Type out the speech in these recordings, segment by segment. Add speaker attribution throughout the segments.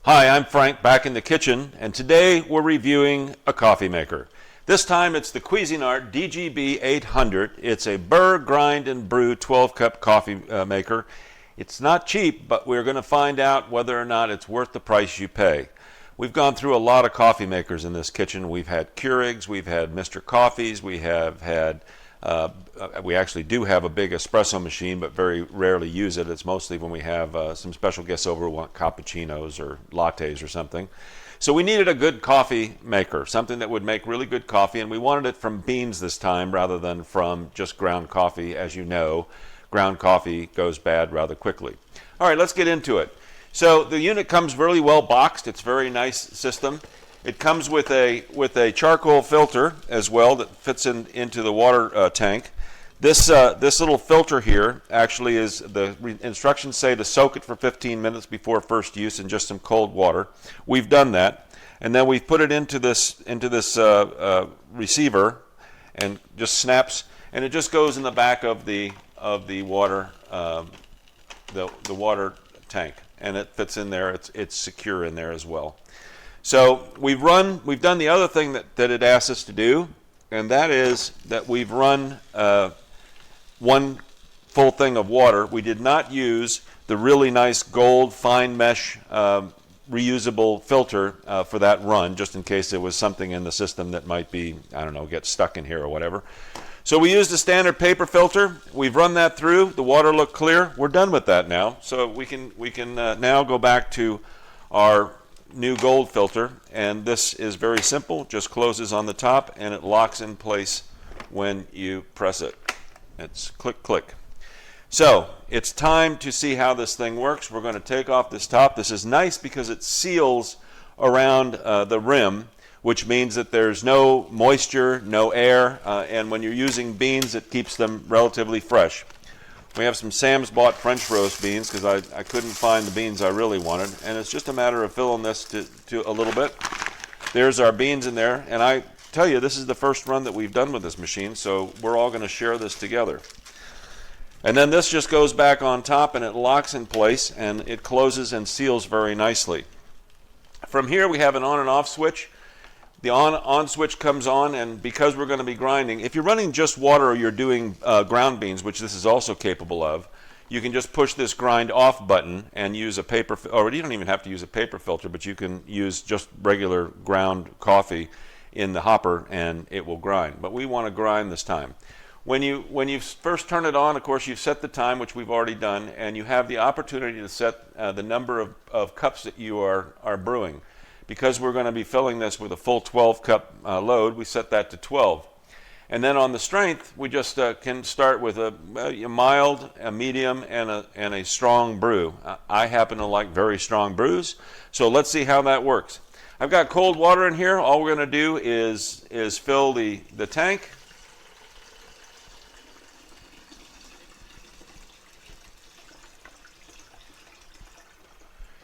Speaker 1: Hi, I'm Frank, back in the kitchen, and today we're reviewing a coffee maker. This time it's the Cuisinart DGB 800. It's a burr, grind, and brew 12-cup coffee maker. It's not cheap, but we're going to find out whether or not it's worth the price you pay. We've gone through a lot of coffee makers in this kitchen. We've had Keurigs, we've had Mr. Coffees, we have had we actually do have a big espresso machine, but very rarely use it. It's mostly when we have some special guests over who want cappuccinos or lattes or something. So we needed a good coffee maker, something that would make really good coffee, and we wanted it from beans this time rather than from just ground coffee. As you know, ground coffee goes bad rather quickly. All right, let's get into it. So the unit comes really well boxed. It's a very nice system. It comes with a charcoal filter as well that fits into the water tank. This little filter here actually is, the instructions say to soak it for 15 minutes before first use in just some cold water. We've done that, and then we've put it into this receiver, and just snaps, and it just goes in the back of the water the water tank, and it fits in there. It's secure in there as well. So we've done the other thing that it asks us to do, and that is that we've run one full thing of water. We did not use the really nice gold fine mesh reusable filter for that run, just in case there was something in the system that might be, I don't know, get stuck in here or whatever. So we used a standard paper filter. We've run that through. The water looked clear. We're done with that now. So we can now go back to our new gold filter, and this is very simple. Just closes on the top and it locks in place when you press it. It's click click. So it's time to see how this thing works. We're going to take off this top. This is nice because it seals around the rim, which means that there's no moisture, no air, and when you're using beans, it keeps them relatively fresh. We have some Sam's bought French roast beans because I couldn't find the beans I really wanted, and it's just a matter of filling this to a little bit. There's our beans in there, and I tell you, this is the first run that we've done with this machine, so we're all going to share this together. And then this just goes back on top, and it locks in place, and it closes and seals very nicely. From here, we have an on and off switch. The on switch comes on, and because we're going to be grinding, if you're running just water or you're doing ground beans, which this is also capable of, you can just push this grind off button and use a paper, or you don't even have to use a paper filter, but you can use just regular ground coffee in the hopper and it will grind. But we want to grind this time. When you first turn it on, of course, you've set the time, which we've already done, and you have the opportunity to set the number of cups that you are brewing. Because we're going to be filling this with a full 12-cup load, we set that to 12. And then on the strength, we just can start with a mild, a medium, and a strong brew. I happen to like very strong brews, so let's see how that works. I've got cold water in here. All we're going to do is fill the tank.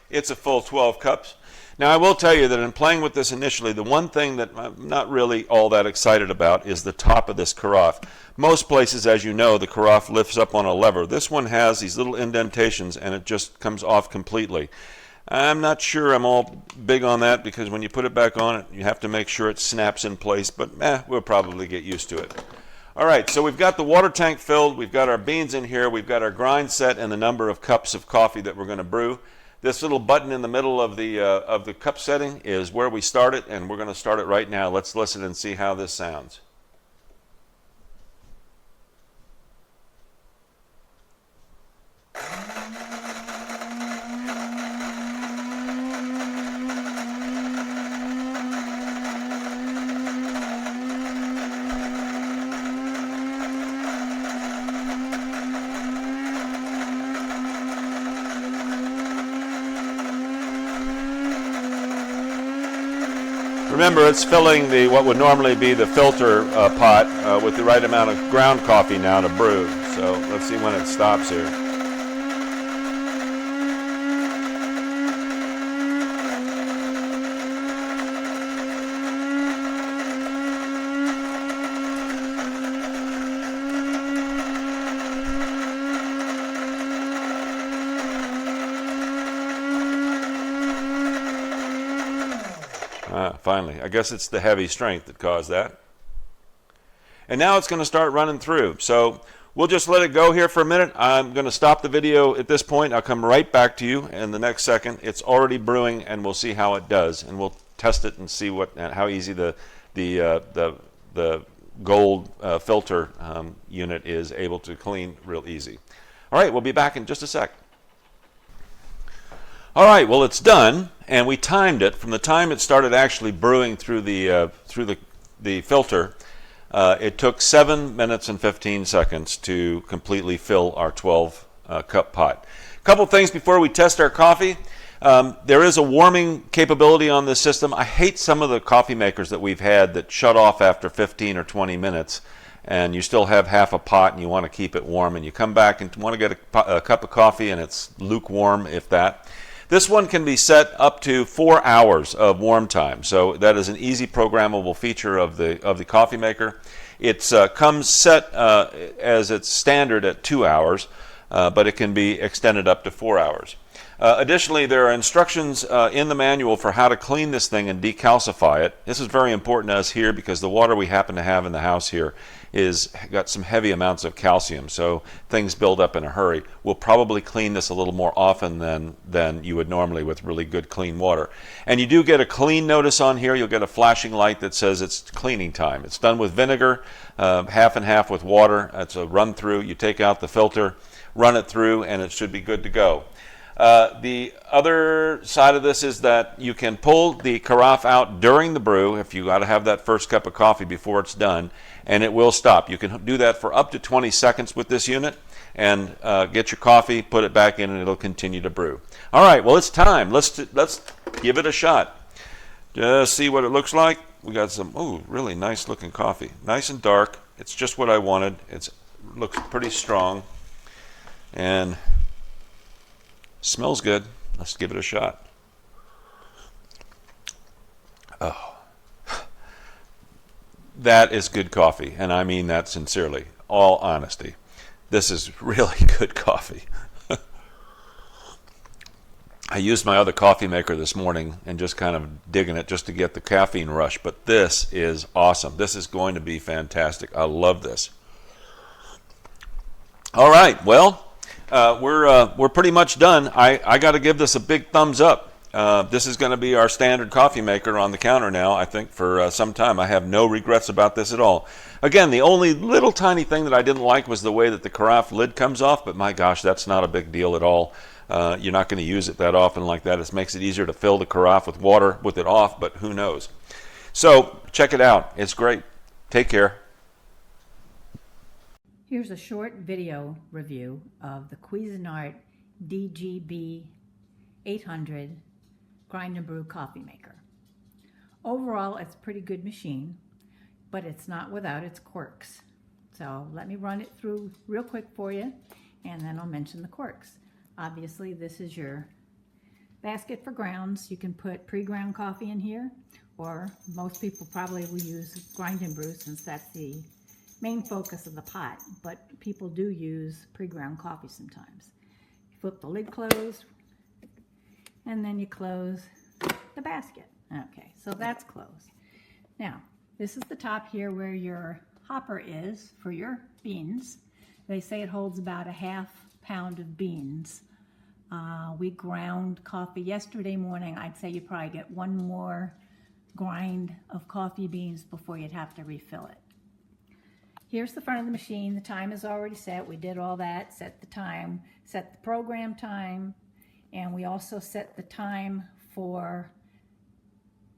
Speaker 1: It's a full 12 cups. Now, I will tell you that in playing with this initially, the one thing that I'm not really all that excited about is the top of this carafe. Most places, as you know, the carafe lifts up on a lever. This one has these little indentations, and it just comes off completely. I'm not sure I'm all big on that, because when you put it back on, you have to make sure it snaps in place, but we'll probably get used to it. All right, so we've got the water tank filled, we've got our beans in here, we've got our grind set and the number of cups of coffee that we're going to brew. This little button in the middle of the cup setting is where we start it, and we're going to start it right now. Let's listen and see how this sounds. Remember, it's filling what would normally be the filter pot with the right amount of ground coffee now to brew. So let's see when it stops here. Finally. I guess it's the heavy strength that caused that. And now it's going to start running through. So we'll just let it go here for a minute. I'm going to stop the video at this point. I'll come right back to you in the next second. It's already brewing, and we'll see how it does. And we'll test it and see how easy the gold filter unit is able to clean real easy. All right, we'll be back in just a sec. All right, well, it's done, and we timed it from the time it started actually brewing through the filter. It took 7 minutes and 15 seconds to completely fill our 12-cup pot. A couple things before we test our coffee. There is a warming capability on this system. I hate some of the coffee makers that we've had that shut off after 15 or 20 minutes, and you still have half a pot and you want to keep it warm, and you come back and want to get a cup of coffee and it's lukewarm, if that. This one can be set up to 4 hours of warm time, so that is an easy programmable feature of the coffee maker. It comes set as its standard at 2 hours, but it can be extended up to 4 hours. Additionally, there are instructions in the manual for how to clean this thing and decalcify it. This is very important to us here because the water we happen to have in the house here is got some heavy amounts of calcium, so things build up in a hurry. We'll probably clean this a little more often than you would normally with really good clean water. And you do get a clean notice on here. You'll get a flashing light that says it's cleaning time. It's done with vinegar, half and half with water. That's a run through. You take out the filter, run it through, and it should be good to go. The other side of this is that you can pull the carafe out during the brew if you got to have that first cup of coffee before it's done, and it will stop. You can do that for up to 20 seconds with this unit and get your coffee, put it back in, and it'll continue to brew. All right, well, it's time. Let's give it a shot. Just see what it looks like. We got some really nice looking coffee. Nice and dark. It's just what I wanted. It looks pretty strong and smells good. Let's give it a shot. Oh, that is good coffee, and I mean that sincerely, all honesty. This is really good coffee. I used my other coffee maker this morning and just kind of digging it just to get the caffeine rush, but this is awesome. This is going to be fantastic. I love this. All right, well, we're pretty much done. I got to give this a big thumbs up. This is going to be our standard coffee maker on the counter now, I think, for some time. I have no regrets about this at all. Again, the only little tiny thing that I didn't like was the way that the carafe lid comes off, but my gosh, that's not a big deal at all. You're not going to use it that often like that. It makes it easier to fill the carafe with water with it off, but who knows. So check it out. It's great. Take care.
Speaker 2: Here's a short video review of the Cuisinart DGB 800 grind and brew coffee maker. Overall, it's a pretty good machine, but it's not without its quirks. So let me run it through real quick for you, and then I'll mention the quirks. Obviously, this is your basket for grounds. You can put pre-ground coffee in here, or most people probably will use grind and brew since that's the main focus of the pot, but people do use pre-ground coffee sometimes. You flip the lid closed, and then you close the basket. Okay, so that's closed. Now, this is the top here where your hopper is for your beans. They say it holds about a ½ pound of beans. We ground coffee yesterday morning. I'd say you probably get one more grind of coffee beans before you'd have to refill it. Here's the front of the machine. The time is already set. We did all that, set the time, set the program time, and we also set the time for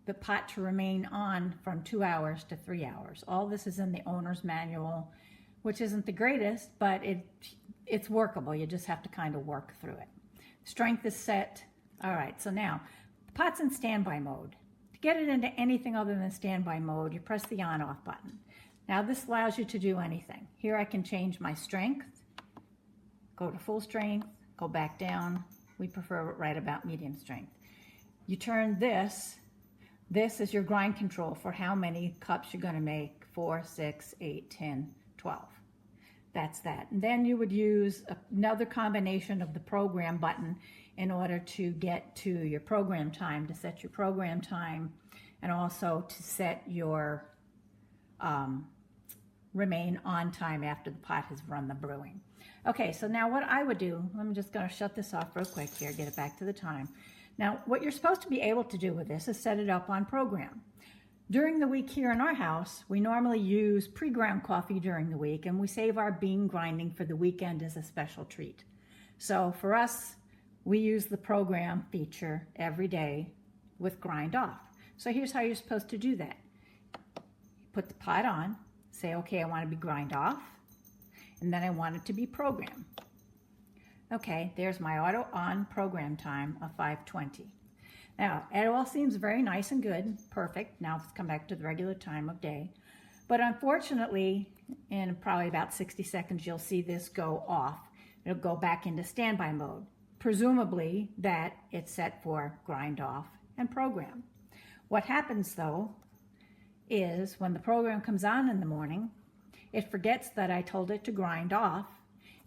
Speaker 2: the pot to remain on from 2 hours to 3 hours. All this is in the owner's manual, which isn't the greatest, but it's workable. You just have to kind of work through it. Strength is set. All right, so now the pot's in standby mode. To get it into anything other than standby mode, you press the on-off button. Now this allows you to do anything. Here I can change my strength, go to full strength, go back down. We prefer it right about medium strength. You turn this is your grind control for how many cups you're gonna make, 4, 6, 8, 10, 12. That's that. And then you would use another combination of the program button in order to get to your program time, to set your program time and also to set your remain on time after the pot has run the brewing. Okay, so now what I would do, I'm just going to shut this off real quick here, get it back to the time. Now, what you're supposed to be able to do with this is set it up on program. During the week here in our house, we normally use pre-ground coffee during the week, and we save our bean grinding for the weekend as a special treat. So for us, we use the program feature every day with grind off. So here's how you're supposed to do that. Put the pot on, say, okay, I want to be grind off, and then I want it to be program. Okay, there's my auto on program time of 5:20. Now, it all seems very nice and good, perfect. Now let's come back to the regular time of day. But unfortunately, in probably about 60 seconds, you'll see this go off. It'll go back into standby mode. Presumably that it's set for grind off and program. What happens though is when the program comes on in the morning, it forgets that I told it to grind off.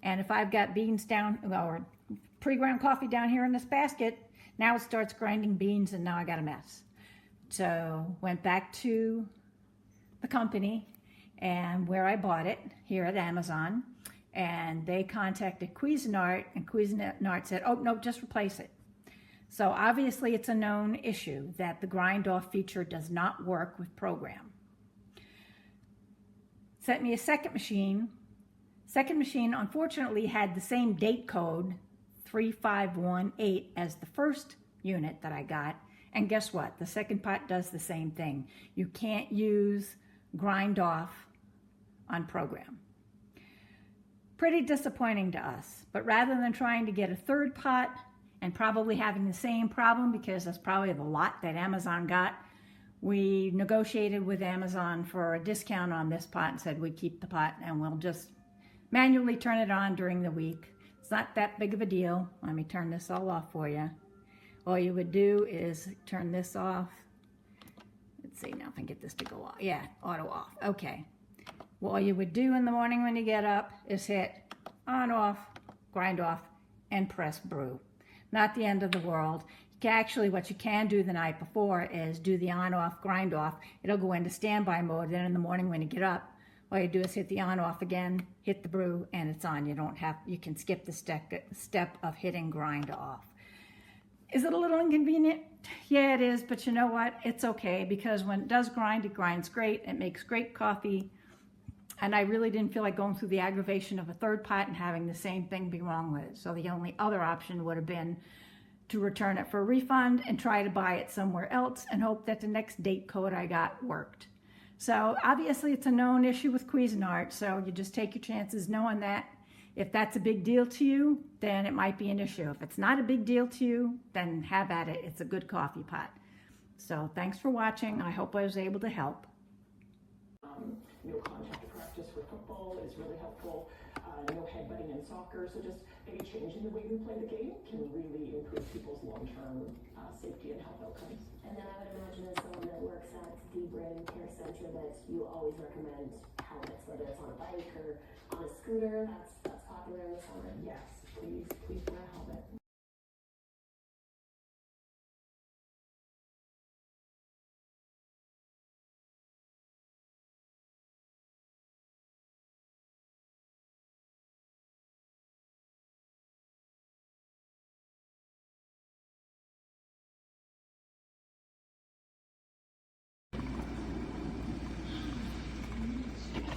Speaker 2: And if I've got beans down, or pre-ground coffee down here in this basket, now it starts grinding beans and now I got a mess. So went back to the company and where I bought it here at Amazon, and they contacted Cuisinart, and Cuisinart said, oh no, just replace it. So obviously it's a known issue that the grind off feature does not work with program. Sent me a second machine. Second machine unfortunately had the same date code 3518 as the first unit that I got, and guess what? The second pot does the same thing. You can't use grind off on program. Pretty disappointing to us, but rather than trying to get a third pot and probably having the same problem, because that's probably the lot that Amazon got, we negotiated with Amazon for a discount on this pot and said we'd keep the pot and we'll just manually turn it on during the week. It's not that big of a deal. Let me turn this all off for you. All you would do is turn this off. Let's see now if I can get this to go off. Yeah, auto off. Okay. Well, all you would do in the morning when you get up is hit on off, grind off, and press brew. Not the end of the world. Actually, what you can do the night before is do the on off, grind off. It'll go into standby mode. Then in the morning when you get up, all you do is hit the on off again, hit the brew, and it's on. You can skip the step of hitting grind off. Is it a little inconvenient? Yeah, it is, but you know what? It's okay, because when it does grind, it grinds great. It makes great coffee. And I really didn't feel like going through the aggravation of a third pot and having the same thing be wrong with it. So the only other option would have been to return it for a refund and try to buy it somewhere else and hope that the next date code I got worked. So obviously it's a known issue with Cuisinart, so you just take your chances knowing that. If that's a big deal to you, then it might be an issue. If it's not a big deal to you, then have at it. It's a good coffee pot. So thanks for watching. I hope I was able to help.
Speaker 3: No contact practice for football is really helpful. No headbutting in soccer. So just maybe changing the way we play the game can really improve people's long-term safety and health outcomes.
Speaker 4: And then I would imagine as someone that works at the Brain Care Center that you always recommend helmets, whether it's on a bike or on a scooter. That's popular in the summer.
Speaker 3: Yes, please wear a helmet.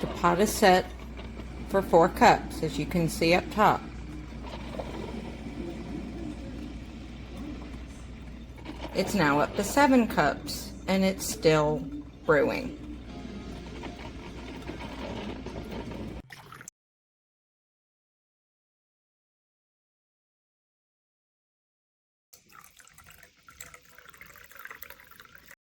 Speaker 5: The pot is set for 4 cups, as you can see up top. It's now up to 7 cups, and it's still brewing.